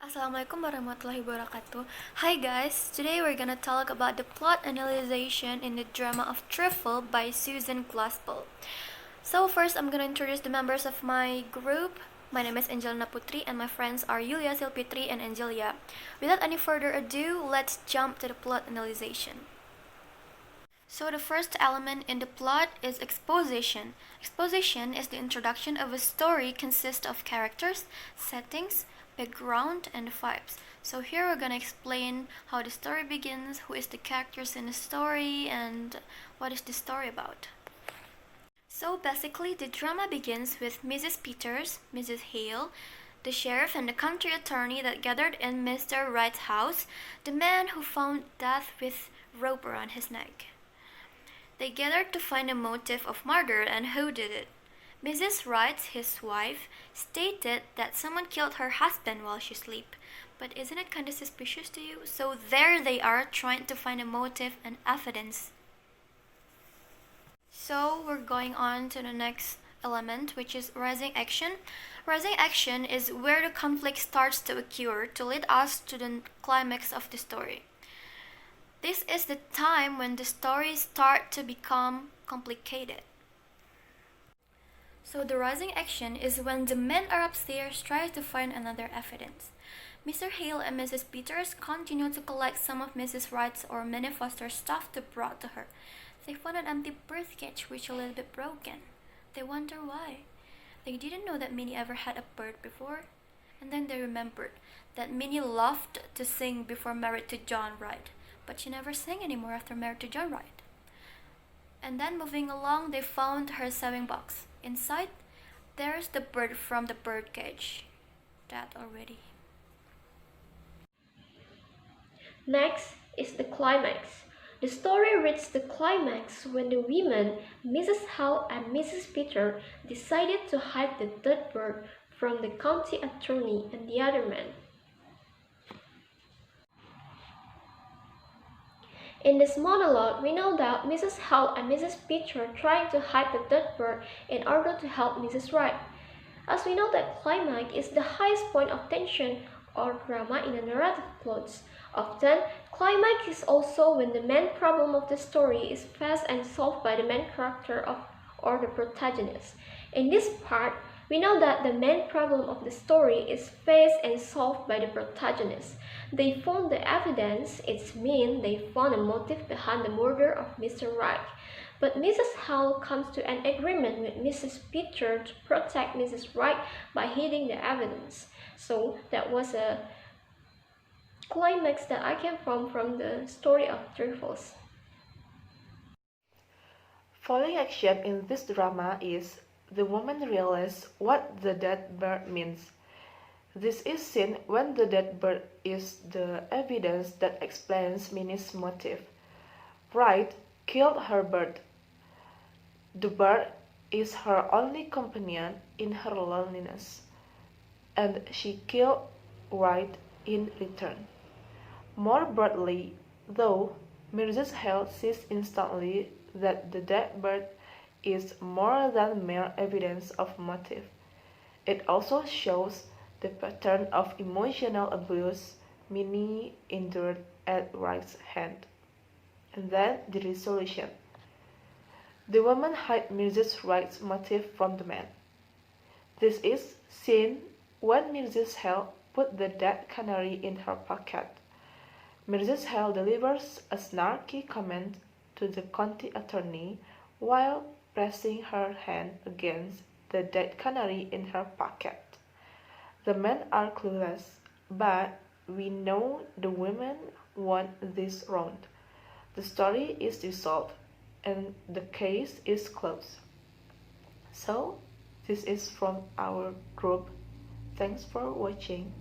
Assalamualaikum warahmatullahi wabarakatuh. Hi guys, today we're gonna talk about the plot analyzation in the drama of Trifle by Susan Glaspel. So first I'm gonna introduce the members of my group. My name is Anggelina Putri and my friends are Yulia Silpitri and Angelia. Without any further ado, let's jump to the plot analyzation. So the first element in the plot is exposition. Exposition is the introduction of a story consists of characters, settings, background, and the vibes. So here we're gonna explain how the story begins, who is the characters in the story, and what is the story about. So basically the drama begins with Mrs. Peters, Mrs. Hale, the sheriff and the country attorney that gathered in Mr. Wright's house, the man who found death with rope around his neck. They gathered to find a motive of murder and who did it. Mrs. Wright, his wife, stated that someone killed her husband while she slept. But isn't it kind of suspicious to you? So there they are trying to find a motive and evidence. So we're going on to the next element, which is rising action. Rising action is where the conflict starts to occur to lead us to the climax of the story. This is the time when the stories start to become complicated. So the rising action is when the men are upstairs trying to find another evidence. Mr. Hale and Mrs. Peters continue to collect some of Mrs. Wright's or Minnie Foster's stuff to brought to her. They found an empty bird cage which is a little bit broken. They wonder why. They didn't know that Minnie ever had a bird before. And then they remembered that Minnie loved to sing before married to John Wright. But she never sang anymore after married to John Wright. And then moving along, they found her sewing box. Inside, there's the bird from the bird cage. Dead already. Next is the climax. The story reaches the climax when the women, Mrs. Hale and Mrs. Peter, decided to hide the dead bird from the county attorney and the other men. In this monologue, we know that Mrs. Hale and Mrs. Peter are trying to hide the dead bird in order to help Mrs. Wright. As we know that climax is the highest point of tension or drama in a narrative plot. Often, climax is also when the main problem of the story is faced and solved by the main character or the protagonist. In this part, we know that the main problem of the story is faced and solved by the protagonist. They found the evidence, it means they found a motive behind the murder of Mr. Wright. But Mrs. Hale comes to an agreement with Mrs. Peter to protect Mrs. Wright by hiding the evidence. So that was a climax that I came from the story of Trifles. Following action in this drama is the woman realizes what the dead bird means. This is seen when the dead bird is the evidence that explains Minnie's motive. Wright killed her bird. The bird is her only companion in her loneliness, and she killed Wright in return. More broadly, though, Mrs. Hale sees instantly that the dead bird is more than mere evidence of motive. It also shows the pattern of emotional abuse Minnie endured at Wright's hand. And then the resolution. The woman hid Mrs. Wright's motive from the man. This is seen when Mrs. Hale put the dead canary in her pocket. Mrs. Hale delivers a snarky comment to the county attorney while pressing her hand against the dead canary in her pocket. The men are clueless, but we know the women won this round. The story is resolved, and the case is closed. So, this is from our group. Thanks for watching.